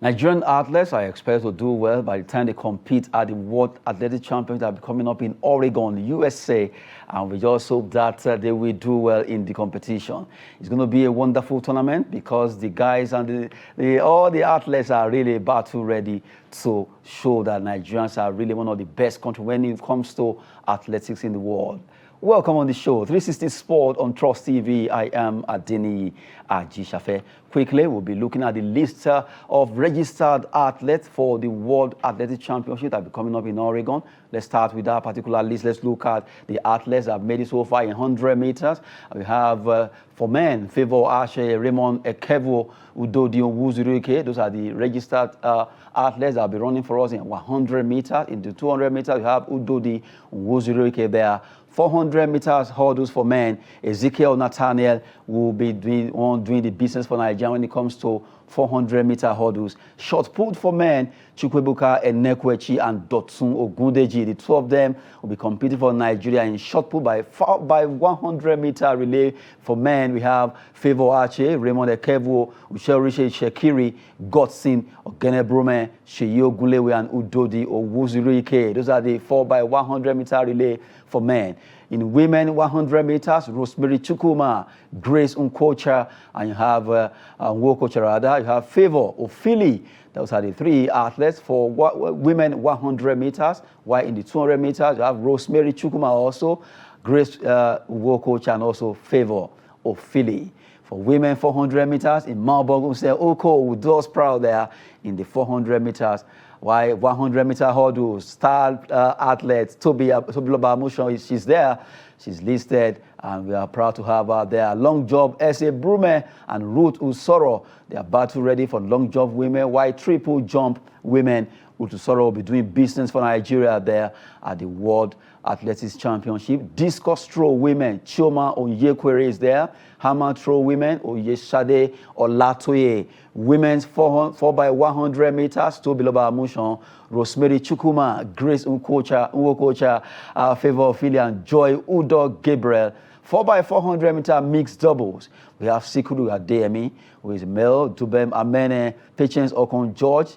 Nigerian athletes are expected to do well by the time they compete at the World Athletic Championships that will be coming up in Oregon, USA. And we just hope that they will do well in the competition. It's going to be a wonderful tournament because the guys and all the athletes are really battle ready to show that Nigerians are really one of the best countries when it comes to athletics in the world. Welcome on the show, 360 Sport on Trust TV. I am Adeni Ajishafe. Quickly, we'll be looking at the list of registered athletes for the World Athletic Championship that will be coming up in Oregon. Let's start with that particular list. Let's look at the athletes that have made it so far in 100 meters. We have, for men, Favor Ashe, Raymond Ekevo, Udodi Onwuzuruike. Those are the registered athletes that will be running for us in 100 meters. In the 200 meters, we have Udodi Onwuzuruike there. 400 meters hurdles for men, Ezekiel Nathaniel will be doing the business for Nigeria when it comes to 400-meter hurdles. Shot put for men, Chukwuebuka Enekwechi and Dotun Ogundeji. The two of them will be competing for Nigeria in shot put by 100-meter relay. For men, we have Favor Ache, Raymond Ekevo, Ucherishe Shekiri, Godson, Ogenebrume, Sheyi Ogunlewe, and Udodi Onwuzuruike. Those are the 4x100-meter relay for men. In women 100 meters, Rosemary Chukwuma, Grace Unkocha, and you have Nwoko Charada, you have Favor Ofili. Those are the three athletes for women 100 meters. While in the 200 meters, you have Rosemary Chukwuma also, Grace Nwoko, and also Favor Ofili. For women 400 meters, in Marburg, Oko will do us proud there in the 400 meters. Why 100-meter hurdles, star athlete Tobi Lobamushon, she's there. She's listed, and we are proud to have her there. Long jump, S.A. Brume and Ruth Usoro. They are battle ready for long jump women. Why triple jump women, Ruth Usoro will be doing business for Nigeria there at the World Athletics Championship. Discus throw women, Chioma Onyekwere is there. Hammer throw women, Oyeshade Olatoye. Women's 4x100 meters, Tobi Lobamushon, Rosemary Chukwuma, Grace Nwokocha, Favor Ophelia, and Joy Udo Gabriel. 4x400 meter mixed doubles. We have Sikuru Adeyemi, who is male, Dubem Amene, Patience Okon George.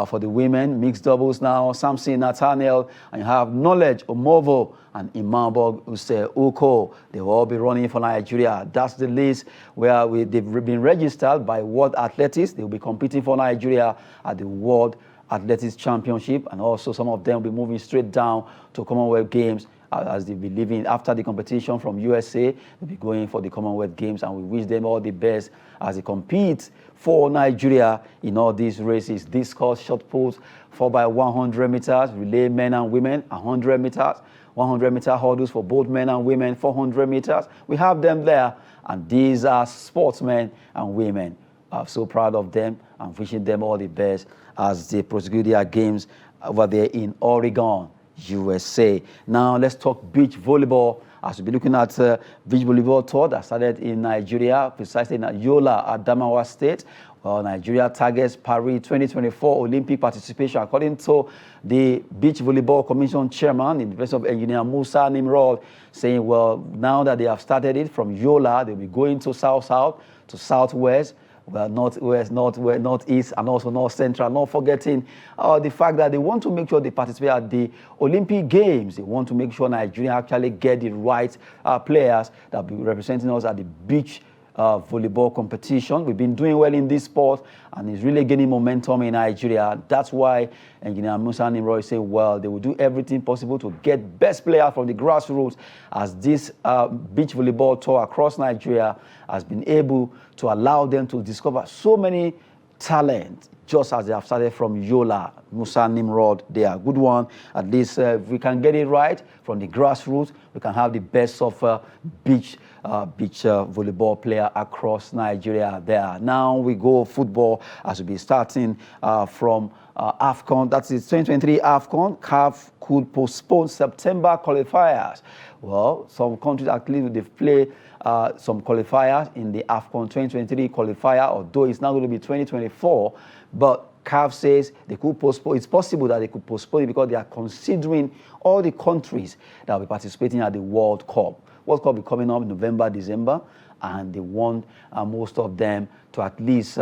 For the women, mixed doubles now, Samson Nathaniel, and you have Knowledge Omovo and Imambog Use Uko. They will all be running for Nigeria. That's the list where they've been registered by World Athletics. They will be competing for Nigeria at the World Athletics Championship, and also some of them will be moving straight down to Commonwealth Games as they'll be leaving after the competition from USA. They'll be going for the Commonwealth Games, and we wish them all the best as they compete for Nigeria in all these races. Discus, shot put, 4x100 meters, relay men and women, 100 meters, 100-meter hurdles for both men and women, 400 meters. We have them there, and these are sportsmen and women. I'm so proud of them and wishing them all the best as they prosecute their games over there in Oregon, USA. Now let's talk beach volleyball. As we'll be looking at beach volleyball tour that started in Nigeria, precisely in Yola, Adamawa State. Well, Nigeria targets Paris 2024 Olympic participation, according to the Beach Volleyball Commission chairman, in the place of Engineer Musa Nimrod, saying, well, now that they have started it from Yola, they'll be going to South-South, to Southwest, well, Northwest, Northwest, Northeast, and also North Central, not forgetting the fact that they want to make sure they participate at the Olympic Games. They want to make sure Nigeria actually get the right players that will be representing us at the beach volleyball competition. We've been doing well in this sport, and it's really gaining momentum in Nigeria. That's why Engineer Musa Nimrod said, well, they will do everything possible to get best players from the grassroots, as this beach volleyball tour across Nigeria has been able to allow them to discover so many talent, just as they have started from Yola. Musa Nimrod, they are a good one. At least if we can get it right from the grassroots, we can have the best of beach volleyball player across Nigeria there. Now we go football, as we'll be starting from AFCON. That's the 2023 AFCON. CAF could postpone September qualifiers. Well, some countries actually they've played some qualifiers in the AFCON 2023 qualifier, although it's now going to be 2024. But CAF says they could postpone. It's possible that they could postpone it because they are considering all the countries that will be participating at the World Cup. World Cup will be coming up in November, December, and they want most of them to at least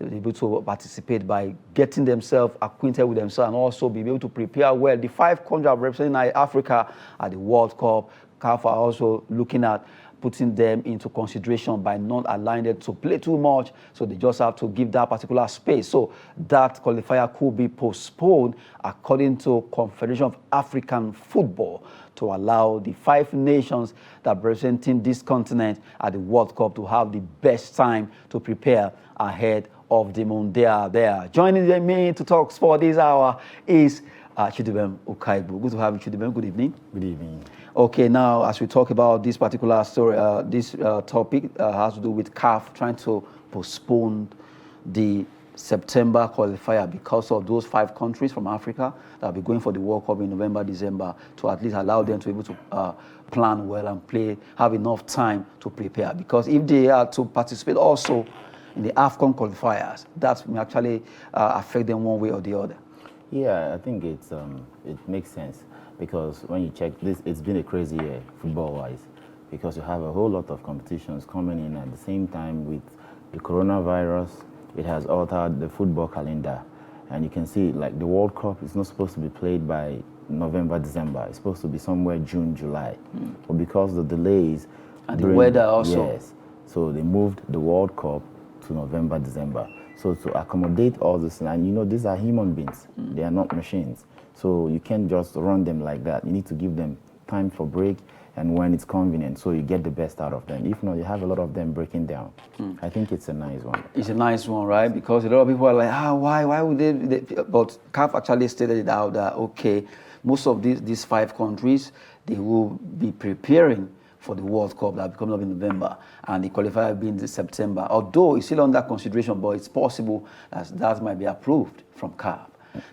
they'll be able to participate by getting themselves acquainted with themselves and also be able to prepare well. The 5 countries representing Africa at the World Cup, CAF are also looking at putting them into consideration by not allowing them to play too much, so they just have to give that particular space. So that qualifier could be postponed according to Confederation of African Football to allow the 5 nations that are representing this continent at the World Cup to have the best time to prepare ahead of the Mondial there. Joining me to talk sport this hour is Chidubem Ukaibu. Good to have you, Chidubem. Good evening. Good evening. Okay, now as we talk about this particular story, this topic has to do with CAF trying to postpone the September qualifier because of those 5 countries from Africa that will be going for the World Cup in November, December, to at least allow them to be able to plan well and play, have enough time to prepare. Because if they are to participate also in the AFCON qualifiers, that may actually affect them one way or the other. Yeah, I think it makes sense because when you check this, it's been a crazy year football-wise because you have a whole lot of competitions coming in at the same time with the coronavirus. It has altered the football calendar, and you can see like the World Cup is not supposed to be played by November, December. It's supposed to be somewhere June, July, but because of the delays and the weather also. Yes, so they moved the World Cup to November, December. So to accommodate all this, and you know, these are human beings. They are not machines. So you can't just run them like that. You need to give them time for break and when it's convenient, so you get the best out of them. If not, you have a lot of them breaking down. I think it's a nice one. It's a nice one, right? Because a lot of people are like, why would they? But CAF actually stated it out that, okay, most of these 5 countries, they will be preparing for the World Cup that will be coming up in November, and the qualifier will be in September. Although it's still under consideration, but it's possible that might be approved from CAF.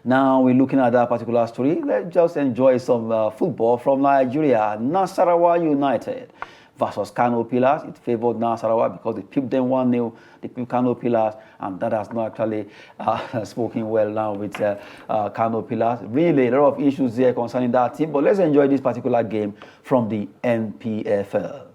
Now we're looking at that particular story. Let's just enjoy some football from Nigeria. Nasarawa United versus Kano Pillars. It favored Nasarawa because they pipped them 1-0. They pipped Kano Pillars, and that has not actually spoken well now with Kano Pillars. Really, a lot of issues there concerning that team. But let's enjoy this particular game from the NPFL.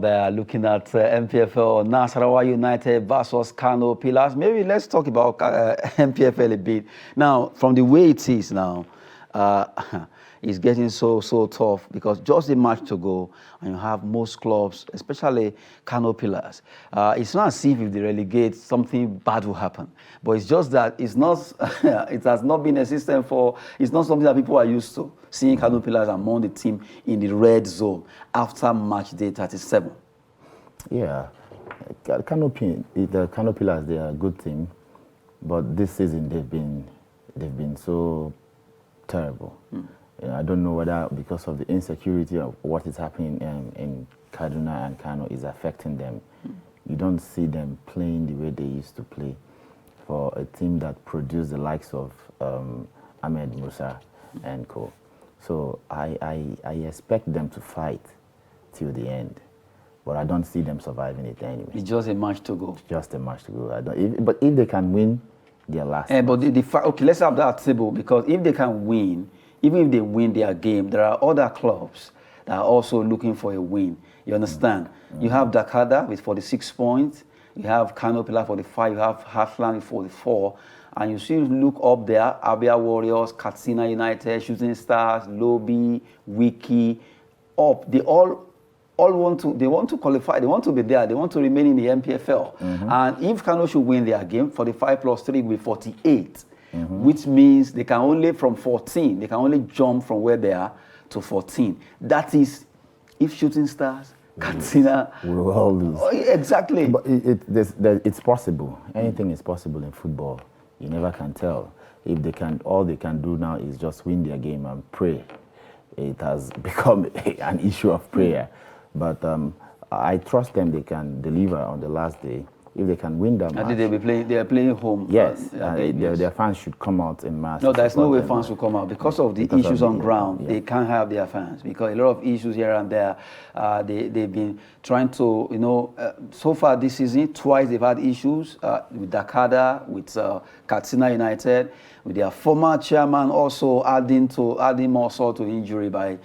There, looking at MPFL, Nasarawa United versus Kano Pillars. Maybe let's talk about MPFL a bit. Now, from the way it is now, it's getting so tough because just a match to go, and you have most clubs, especially Kano Pillars. It's not as if they relegate, something bad will happen. But it's just that it's not, it has not been a system for, it's not something that people are used to, seeing Kano Pillars among the team in the red zone after match day 37. Yeah, the Kano Pillars, they are a good team, but this season they've been so terrible. I don't know whether because of the insecurity of what is happening in Kaduna and Kano is affecting them. You don't see them playing the way they used to play for a team that produced the likes of Ahmed Musa and co. So I expect them to fight till the end. but I don't see them surviving it anyway. It's just a match to go. It's just a match to go. But if they can win their last match. But okay, let's have that table, because if they can win, even if they win their game, there are other clubs that are also looking for a win. You understand? You have Dakada with 46 points. You have Kano Pillar 45. You have Heartland with 44. And you see, look up there, Abia Warriors, Katsina United, Shooting Stars, Lobby, Wiki, up. They all want to qualify. They want to be there. They want to remain in the MPFL. And if Kano should win their game, 45 plus 3 will be 48, which means they can only, from 14, they can only jump from where they are to 14. That is, if Shooting Stars, Katsina, we'll all lose. Oh, exactly. But it's possible. Anything is possible in football. You never can tell. If they can, all they can do now is just win their game and pray. It has become an issue of prayer. But I trust them. They can deliver on the last day. If they can win that match. I think they are playing home. Yes, their fans should come out in mass. No, there's no way fans will come out because of the issues on ground. Yeah. They can't have their fans because a lot of issues here and there. They've been trying to, so far this season, twice they've had issues with Dakada, with Katsina United, with their former chairman also adding more salt to injury by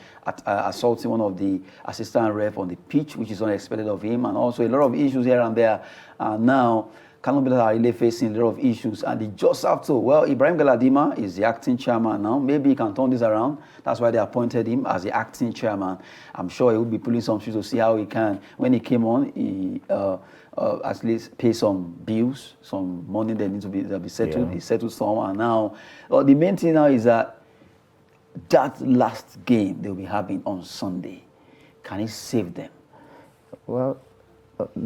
assaulting one of the assistant ref on the pitch, which is unexpected of him, and also a lot of issues here and there. Now, Kano Pillars are really facing a lot of issues, and they just have to. Well, Ibrahim Galadima is the acting chairman now. Maybe he can turn this around. That's why they appointed him as the acting chairman. I'm sure he will be pulling some shoes to see how he can. When he came on, he at least pay some bills, some money that needs to be settled. Yeah. He settled some, and now the main thing now is that last game they'll be having on Sunday, can he save them? Well,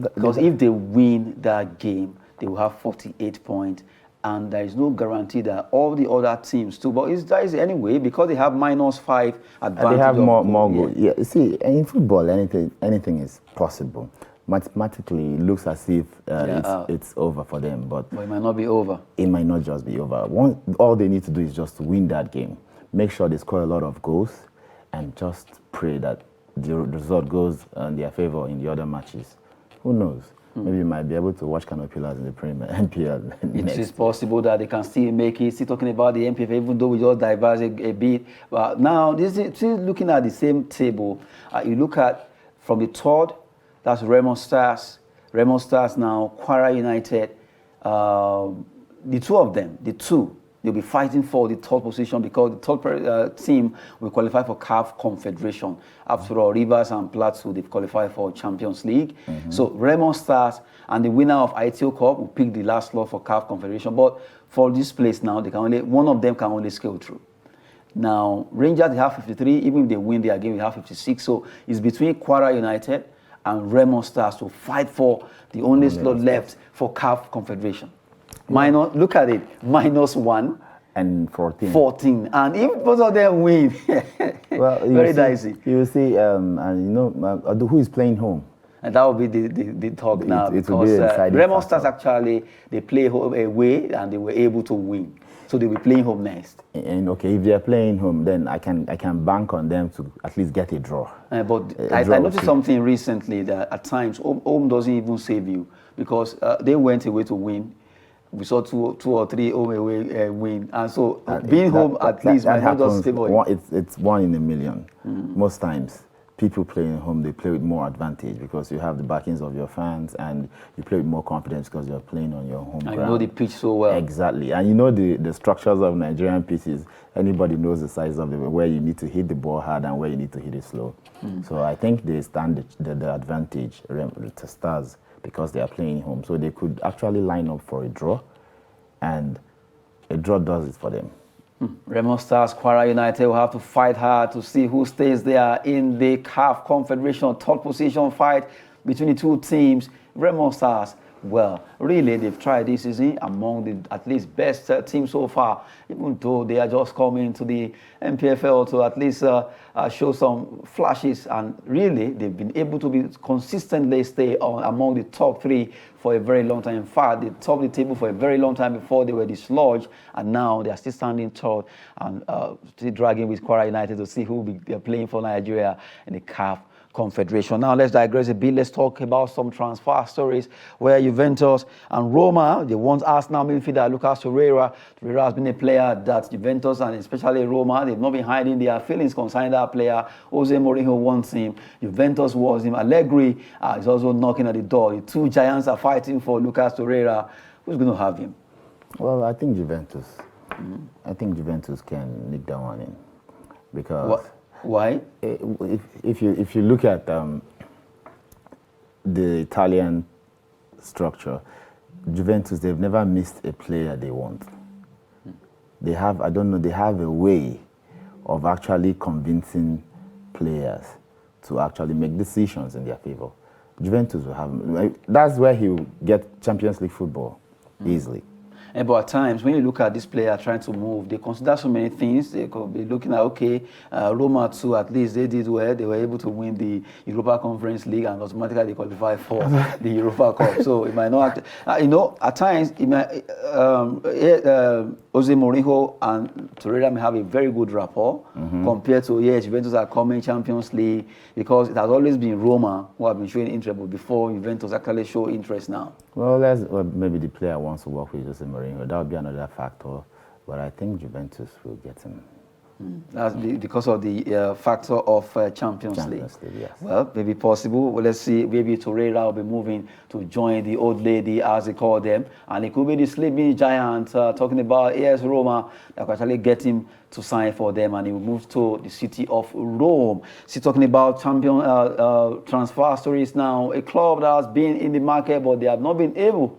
because if they win that game, they will have 48 points, and there is no guarantee that all the other teams too. But that is anyway, because they have -5 advantage. They have more goals. Yeah. You see, in football, anything is possible. Mathematically, it looks as if it's over for them, but it might not be over. It might not just be over. All they need to do is just to win that game. Make sure they score a lot of goals, and just pray that the result goes in their favor in the other matches. Who knows? Maybe you might be able to watch Kano Pillars in the Premier NPL. It is possible that they can still make it. Still talking about the MPFL, even though we just diverge a bit. But now, still looking at the same table. You look at from the third, that's Remo Stars. Remo Stars now, Kwara United. The two of them, they'll be fighting for the third position because the third team will qualify for CAF Confederation. After all, Rivers and Plateau, they've qualified for Champions League. So Remo Stars and the winner of ITO Cup will pick the last slot for CAF Confederation. But for this place now, one of them can only scale through. Now, Rangers, they have 53. Even if they win their game, they have 56. So it's between Kwara United and Remo Stars to fight for the only slot left for CAF Confederation. Look at it, -1 and 14. 14, and if both of them win, well, very dicey. You see, who is playing home? And that will be the talk now. It will be a Remo Stars actually they play away and they were able to win, so they will be playing home next. And okay, if they are playing home, then I can bank on them to at least get a draw. But I noticed something recently that at times home doesn't even save you because they went away to win. We saw two or three home away win, and so being home at least might not just stable. It's 1 in a million. Most times, people playing home, they play with more advantage because you have the backings of your fans, and you play with more confidence because you're playing on your home ground. You know the pitch so well. Exactly, and you know the structures of Nigerian pitches. Anybody knows the size of where you need to hit the ball hard and where you need to hit it slow. So I think they stand the advantage to Stars, because they are playing home. So they could actually line up for a draw, and a draw does it for them. Remo Stars, Kwara United will have to fight hard to see who stays there in the CAF Confederation third position fight between the two teams. Remo Stars, well, really, they've tried this season among the at least best teams so far, even though they are just coming to the MPFL to at least show some flashes. And really, they've been able to be consistently stay among the top 3 for a very long time. In fact, they topped the table for a very long time before they were dislodged, and now they are still standing third and still dragging with Kwara United to see who they're playing for Nigeria in the CAF Confederation. Now let's digress a bit. Let's talk about some transfer stories where Juventus and Roma, they want Arsenal midfielder Lucas Torreira. Torreira has been a player that Juventus and especially Roma, they've not been hiding their feelings concerning that player. Jose Mourinho wants him. Juventus wants him. Allegri is also knocking at the door. The two giants are fighting for Lucas Torreira. Who's going to have him? Well, I think Juventus. I think Juventus can nick that one in because. Why? If you look at the Italian structure, Juventus, they've never missed a player they want. They have, I don't know, they have a way of actually convincing players to actually make decisions in their favor. Juventus will have, that's where he will get Champions League football easily. But at times, when you look at this player trying to move, they consider so many things. They could be looking at, okay, Roma too, at least they did well. They were able to win the Europa Conference League and automatically they qualify for the Europa Cup. So it might not, at times, it might, Jose Mourinho and Torreira may have a very good rapport compared to, Juventus are coming Champions League, because it has always been Roma who have been showing interest, but before Juventus actually show interest now. Well, maybe the player wants to work with Jose Mourinho. That would be another factor, but I think Juventus will get him. That's because of the factor of Champions League. Yes. Well, maybe possible. Well, let's see. Maybe Torreira will be moving to join the old lady, as they call them. And it could be the sleeping giant talking about AS Roma that could actually get him to sign for them. And he will move to the city of Rome. See, talking about champion transfer stories now. A club that has been in the market, but they have not been able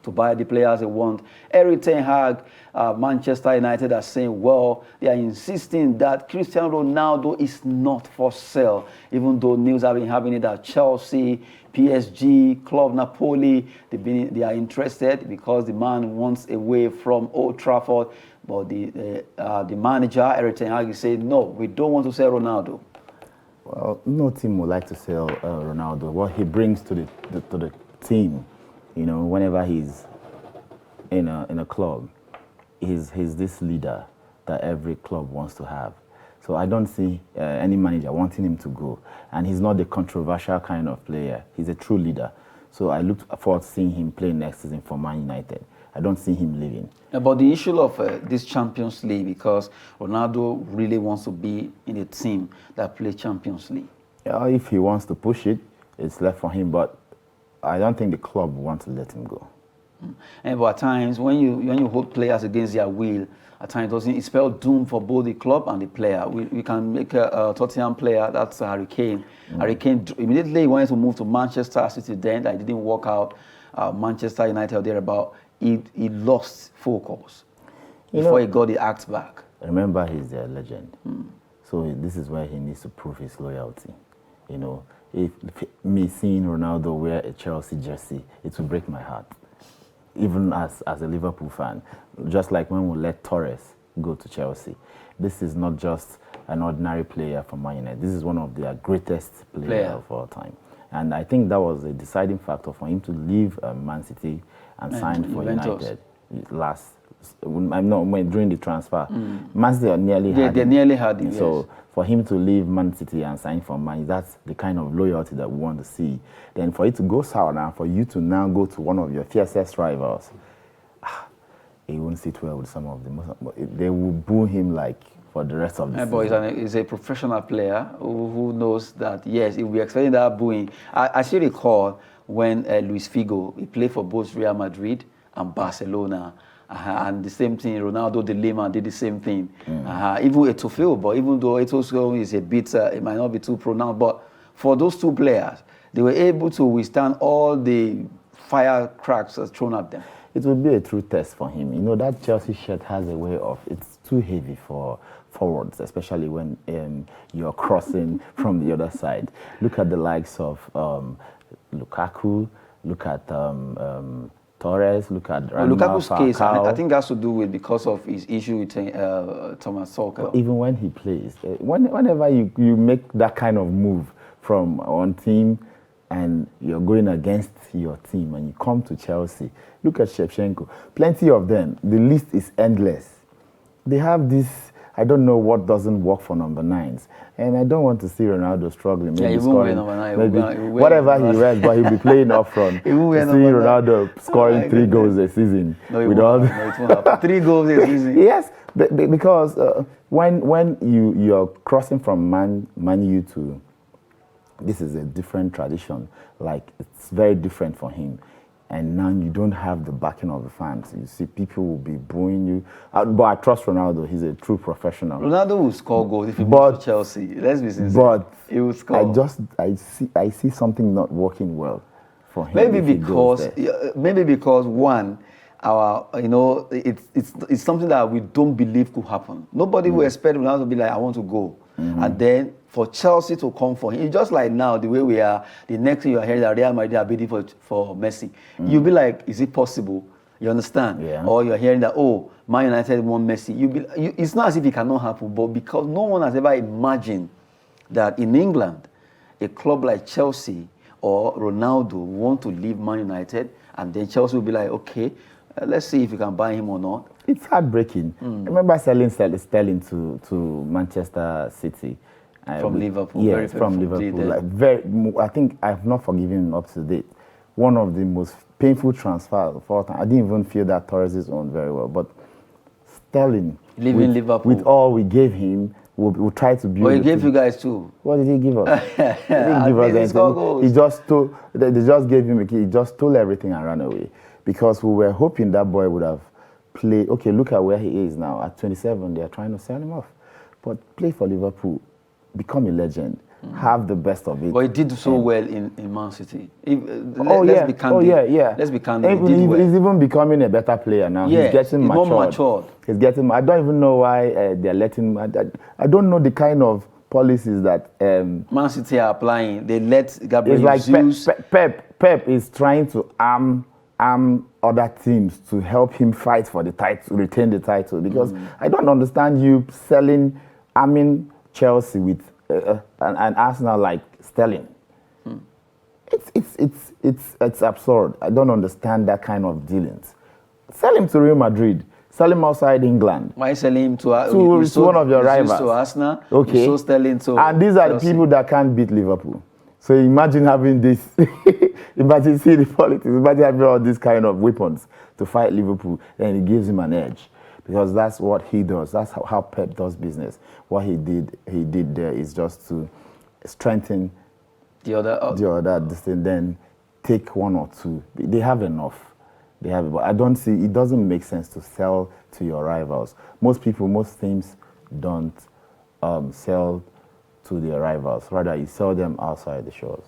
to buy the players they want. Erik Ten Hag, Manchester United are saying, well, they are insisting that Cristiano Ronaldo is not for sale, even though news have been having it that Chelsea, PSG, Club Napoli, they are interested because the man wants away from Old Trafford. But the manager, Erik Ten Hag, is saying, no, we don't want to sell Ronaldo. Well, no team would like to sell Ronaldo. What he brings to the team, whenever he's in a club, he's this leader that every club wants to have. So I don't see any manager wanting him to go. And he's not the controversial kind of player. He's a true leader. So I look forward to seeing him play next season for Man United. I don't see him leaving. About the issue of this Champions League, because Ronaldo really wants to be in a team that plays Champions League. Yeah, if he wants to push it, it's left for him. But I don't think the club wants to let him go. But at times, when you hold players against their will, at times it spells doom for both the club and the player. We can make a Tottenham player, that's Harry Kane. Harry Kane immediately wanted to move to Manchester City, then that didn't work out. Manchester United thereabout, he lost focus before he got the act back. Remember, he's their legend. So this is where he needs to prove his loyalty. If me seeing Ronaldo wear a Chelsea jersey, it will break my heart. Even as a Liverpool fan, just like when we let Torres go to Chelsea. This is not just an ordinary player for Man United. This is one of their greatest players of all time. And I think that was a deciding factor for him to leave Man City and sign for United during the transfer. Man City nearly had him. So for him to leave Man City and sign for Man, that's the kind of loyalty that we want to see. Then for it to go sour now, for you to now go to one of your fiercest rivals, he won't sit well with some of them. They will boo him like for the rest of the season. But he's a professional player who knows that, yes, he'll be expecting that booing. I still recall when Luis Figo, he played for both Real Madrid and Barcelona. And the same thing, Ronaldo de Lima did the same thing. Even Etofil, but even though Etofil is a bit, it might not be too pronounced, but for those two players, they were able to withstand all the firecracks thrown at them. It will be a true test for him. That Chelsea shirt has a way of, it's too heavy for forwards, especially when you're crossing from the other side. Look at the likes of Lukaku, look at Torres, look at Lukaku's case, I think that's to do with because of his issue with Thomas Tuchel. Even when he plays, whenever you make that kind of move from one team and you're going against your team and you come to Chelsea, look at Shevchenko. Plenty of them. The list is endless. They have this I don't know what doesn't work for number 9s. And I don't want to see Ronaldo struggling. Maybe he won't wear number 9. Maybe whatever he wears, but he'll be playing up front. He won't wear see Ronaldo scoring 3 goals a season. No, it won't happen. 3 goals a season. Yes, because when you're crossing from Man U to, this is a different tradition. Like, it's very different for him. And now you don't have the backing of the fans. You see, people will be booing you. But I trust Ronaldo. He's a true professional. Ronaldo will score goals if he moves to Chelsea. Let's be sincere. But he will score. I see something not working well for him. Maybe because one, it's something that we don't believe could happen. Nobody will expect Ronaldo to be like, I want to go. And then for Chelsea to come for him, it's just like now, the way we are, the next thing you are hearing that Real Madrid are bidding for Messi. You'll be like, is it possible? You understand? Yeah. Or you're hearing that, oh, Man United want Messi. It's not as if it cannot happen, but because no one has ever imagined that in England, a club like Chelsea or Ronaldo want to leave Man United, and then Chelsea will be like, okay, let's see if we can buy him or not. It's heartbreaking. I remember selling Sterling to Manchester City. From Liverpool. Yes, from Liverpool. I think I've not forgiven him up to date. One of the most painful transfers of all time. I didn't even feel that Torres is on very well. But Sterling, leaving Liverpool, with all we gave him, we'll try to build. Well, he gave you guys too. What did he give us? He didn't give us anything. He just stole. They just gave him a key. He just stole everything and ran away. Because we were hoping that boy would have played. Okay, look at where he is now. At 27, they are trying to sell him off. But play for Liverpool, become a legend, have the best of it. But he did so well in Man City. Let's be candid. Let's be candid. He's even becoming a better player now. Yeah, he's getting matured. More matured. He's getting. I don't even know why they're letting. I don't know the kind of policies that Man City are applying. They let Gabriel Jesus. Pep is trying to arm other teams to help him fight for the title, retain the title. Because I don't understand you arming Chelsea with an Arsenal like Sterling. It's absurd. I don't understand that kind of dealings. Sell him to Real Madrid. Sell him outside England. Why selling him to one of your rivals? To Arsenal. Okay. So Sterling to and these are Chelsea. The people that can't beat Liverpool. So imagine having this. Imagine seeing the politics. Imagine having all these kind of weapons to fight Liverpool, and it gives him an edge. Because that's what he does. That's how Pep does business. What he did there is just to strengthen the other distinct, then take 1 or 2. They have enough. But I don't see, it doesn't make sense to sell to your rivals. Most teams don't sell to their rivals. Rather, you sell them outside the shores.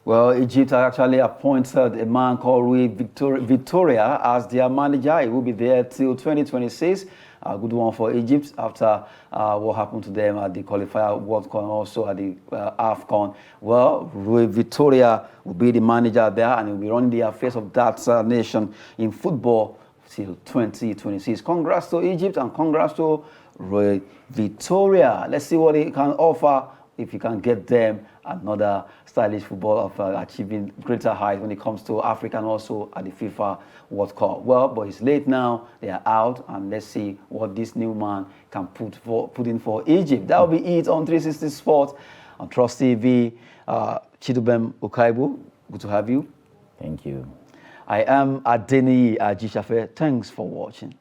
Well, Egypt actually appointed a man called Rui Victoria as their manager. He will be there till 2026. A good one for Egypt after what happened to them at the qualifier World Cup and also at the AFCON. Well, Rui Victoria will be the manager there and he will be running the affairs of that nation in football till 2026. Congrats to Egypt and congrats to Rui Victoria. Let's see what he can offer if he can get them another stylish football of achieving greater heights when it comes to Africa and also at the FIFA World Cup. Well, but it's late now. They are out, and let's see what this new man can put in for Egypt. That will be it on 360 Sports on Trust TV. Chidubem Okaibu, good to have you. Thank you. I am Adeni Ajishafe. Thanks for watching.